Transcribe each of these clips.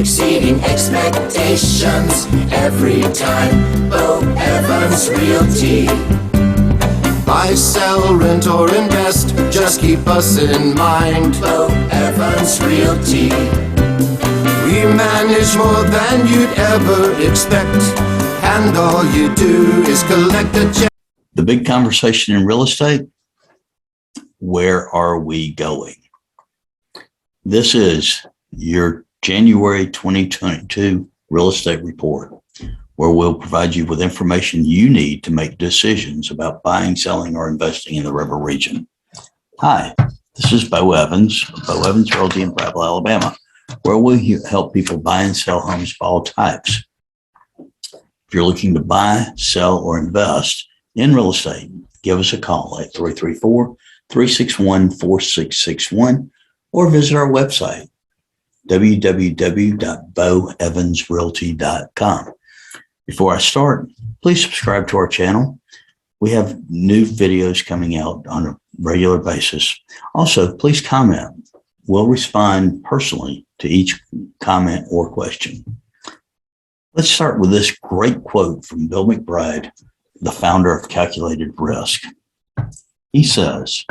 exceeding expectations every time. Bo Evans Realty. Buy, sell, rent, or invest, just keep us in mind. Bo Evans Realty. We manage more than you'd ever expect, and all you do is collect a check. The big conversation in real estate: where are we going? This is your January 2022 real estate report, where we'll provide you with information you need to make decisions about buying, selling, or investing in the river region. Hi, this is Bo Evans of Bo Evans Realty in Prattville, Alabama, where we help people buy and sell homes of all types. If you're looking to buy, sell, or invest in real estate, give us a call at 334-361-4661 or visit our website, www.boevansrealty.com. Before I start, please subscribe to our channel. We have new videos coming out on a regular basis. Also, please comment. We'll respond personally to each comment or question. Let's start with this great quote from Bill McBride, the founder of Calculated Risk. He says,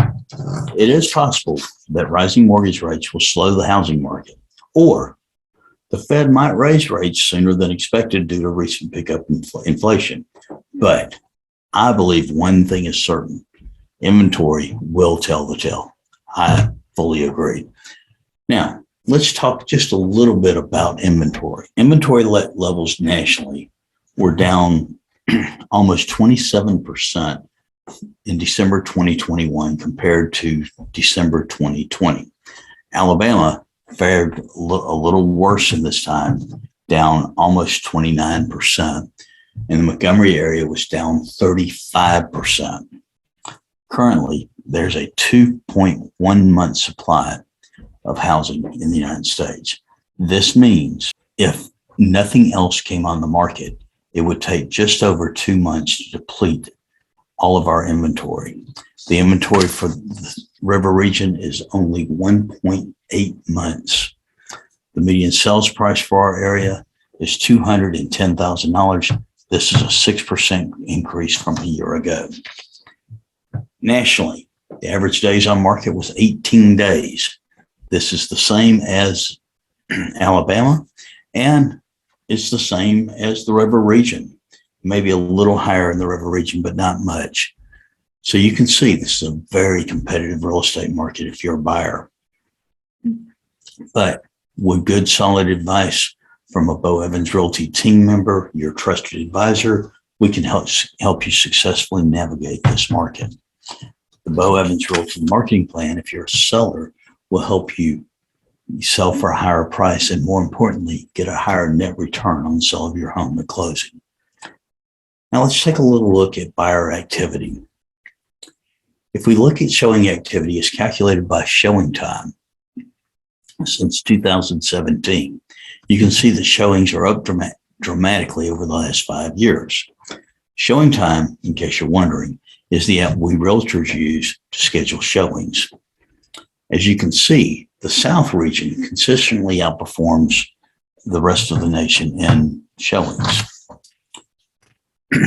"It is possible that rising mortgage rates will slow the housing market, or the Fed might raise rates sooner than expected due to recent pickup in inflation. But I believe one thing is certain: inventory will tell the tale." I fully agree. Now, let's talk just a little bit about inventory. Inventory levels nationally were down almost 27% in December 2021 compared to December 2020. Alabama fared a little worse in this time, down almost 29%, and the Montgomery area was down 35%. Currently, there's a 2.1 month supply of housing in the United States. This means if nothing else came on the market, it would take just over 2 months to deplete all of our inventory. The inventory for the river region is only 1.8 months. The median sales price for our area is $210,000. This is a 6% increase from a year ago. Nationally, the average days on market was 18 days. This is the same as Alabama, and it's the same as the river region. Maybe a little higher in the river region, but not much. So you can see this is a very competitive real estate market if you're a buyer. But with good, solid advice from a Bo Evans Realty team member, your trusted advisor, we can help you successfully navigate this market. The Bo Evans Realty marketing plan, if you're a seller, will help you sell for a higher price and, more importantly, get a higher net return on the sale of your home at closing. Now let's take a little look at buyer activity. If we look at showing activity as calculated by Showing Time since 2017, you can see the showings are up dramatically over the last 5 years. Showing Time, in case you're wondering, is the app we realtors use to schedule showings. As you can see, the South region consistently outperforms the rest of the nation in showings.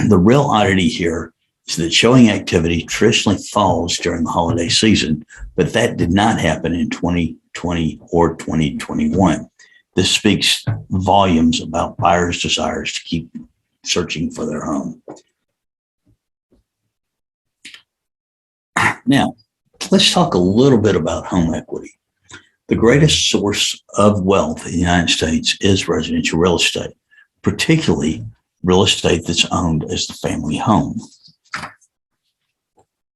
The real oddity here is that showing activity traditionally falls during the holiday season, but that did not happen in 2020 or 2021. This speaks volumes about buyers' desires to keep searching for their home. Now, let's talk a little bit about home equity. The greatest source of wealth in the United States is residential real estate, particularly real estate that's owned as the family home.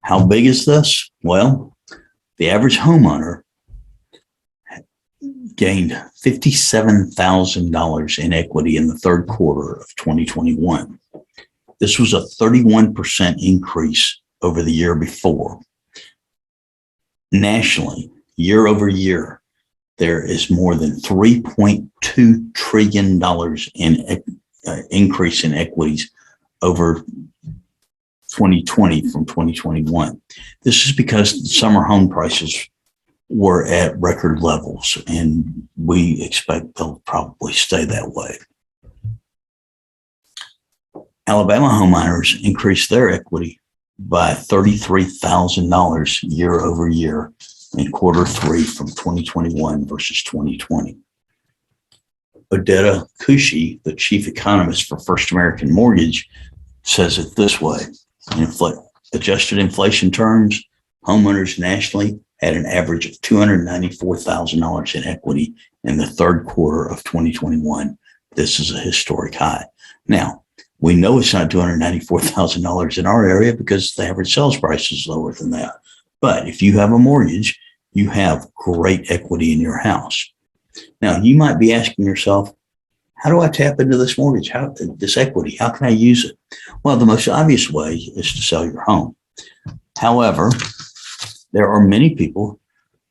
How big is this? Well, the average homeowner gained $57,000 in equity in the third quarter of 2021. This was a 31% increase over the year before. Nationally, year over year, there is more than $3.2 trillion in increase in equities over 2020 from 2021. This is because summer home prices were at record levels, and we expect they'll probably stay that way. Alabama homeowners increased their equity by $33,000 year over year in Q3 from 2021 versus 2020. Odetta Kushi, the chief economist for First American Mortgage, says it this way: in adjusted inflation terms, homeowners nationally had an average of $294,000 in equity in the third quarter of 2021. This is a historic high. Now, we know it's not $294,000 in our area because the average sales price is lower than that. But if you have a mortgage, you have great equity in your house. Now, you might be asking yourself, how do I tap into this mortgage? This equity, how can I use it? Well, the most obvious way is to sell your home. However, there are many people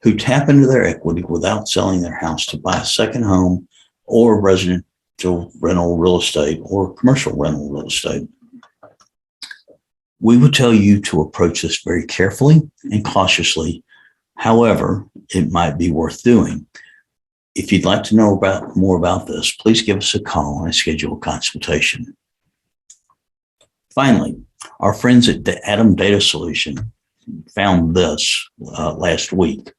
who tap into their equity without selling their house to buy a second home or residential rental real estate or commercial rental real estate. We would tell you to approach this very carefully and cautiously. However, it might be worth doing. If you'd like to know more about this, please give us a call and schedule a consultation. Finally, our friends at the Adam Data Solution found this last week.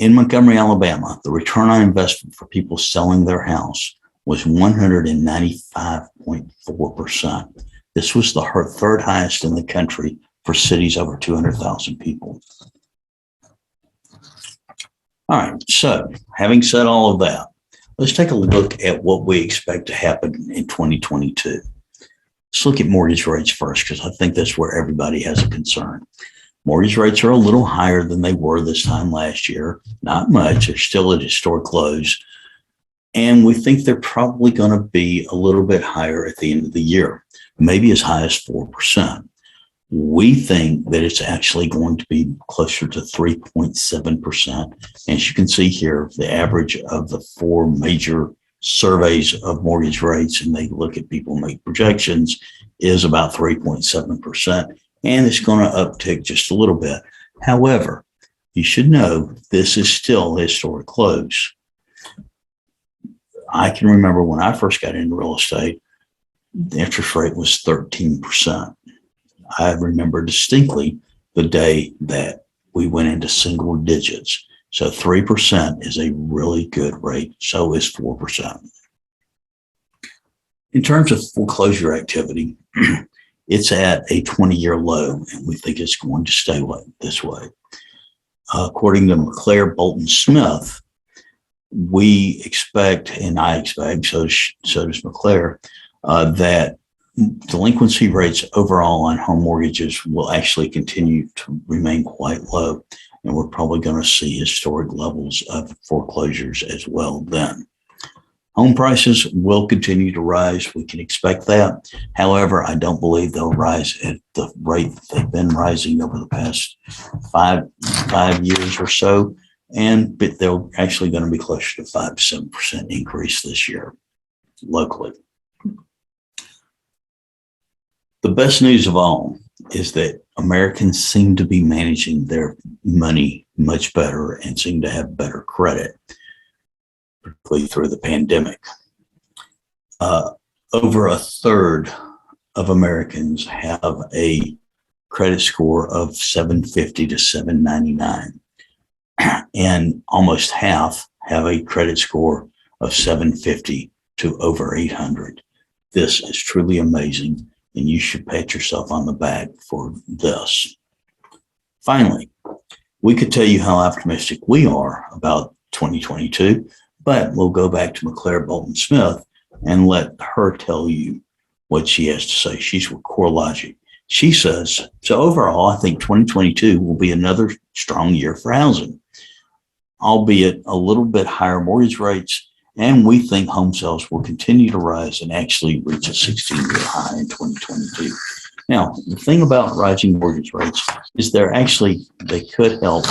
In Montgomery, Alabama, the return on investment for people selling their house was 195.4%. This was the third highest in the country for cities over 200,000 people. All right, so having said all of that, let's take a look at what we expect to happen in 2022. Let's look at mortgage rates first, because I think that's where everybody has a concern. Mortgage rates are a little higher than they were this time last year. Not much. They're still at historic lows. And we think they're probably going to be a little bit higher at the end of the year, maybe as high as 4%. We think that it's actually going to be closer to 3.7%. As you can see here, the average of the four major surveys of mortgage rates, and they look at people make projections, is about 3.7%. And it's going to uptick just a little bit. However, you should know this is still historic lows. I can remember when I first got into real estate, the interest rate was 13%. I remember distinctly the day that we went into single digits. So 3% is a really good rate. So is 4%. In terms of foreclosure activity, it's at a 20-year low, and we think it's going to stay this way. According to McClare Bolton Smith, we expect, and I expect, so does McClare, that delinquency rates overall on home mortgages will actually continue to remain quite low, and we're probably going to see historic levels of foreclosures as well then. Home prices will continue to rise. We can expect that. However, I don't believe they'll rise at the rate they've been rising over the past five years or so. But they're actually going to be closer to 5 to 7% increase this year locally. The best news of all is that Americans seem to be managing their money much better and seem to have better credit, particularly through the pandemic. Over a third of Americans have a credit score of 750 to 799, and almost half have a credit score of 750 to over 800. This is truly amazing, and you should pat yourself on the back for this. Finally, we could tell you how optimistic we are about 2022, but we'll go back to McClare Bolton Smith and let her tell you what she has to say. She's with CoreLogic. She says, so overall, I think 2022 will be another strong year for housing, albeit a little bit higher mortgage rates. And we think home sales will continue to rise and actually reach a 16-year high in 2022. Now, the thing about rising mortgage rates is they could help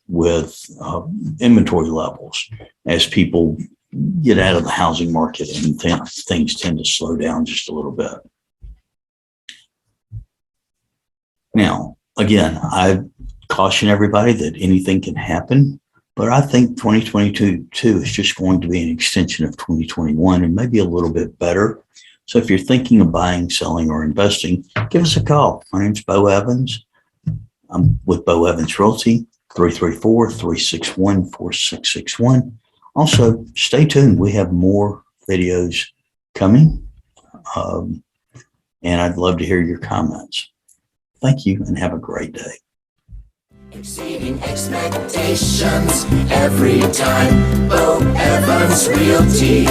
with inventory levels as people get out of the housing market and things tend to slow down just a little bit. Now, again, I caution everybody that anything can happen, but I think 2022 is just going to be an extension of 2021 and maybe a little bit better. So if you're thinking of buying, selling, or investing, give us a call. My name's Bo Evans. I'm with Bo Evans Realty, 334-361-4661. Also, stay tuned. We have more videos coming, and I'd love to hear your comments. Thank you and have a great day. Exceeding expectations every time. Bo Evans Realty.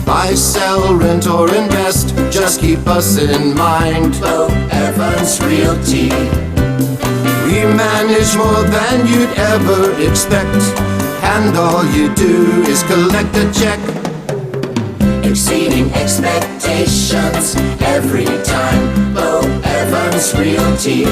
Buy, sell, rent, or invest, just keep us in mind. Bo Evans Realty. We manage more than you'd ever expect, and all you do is collect a check. Exceeding expectations every time. Bo Evans Realty.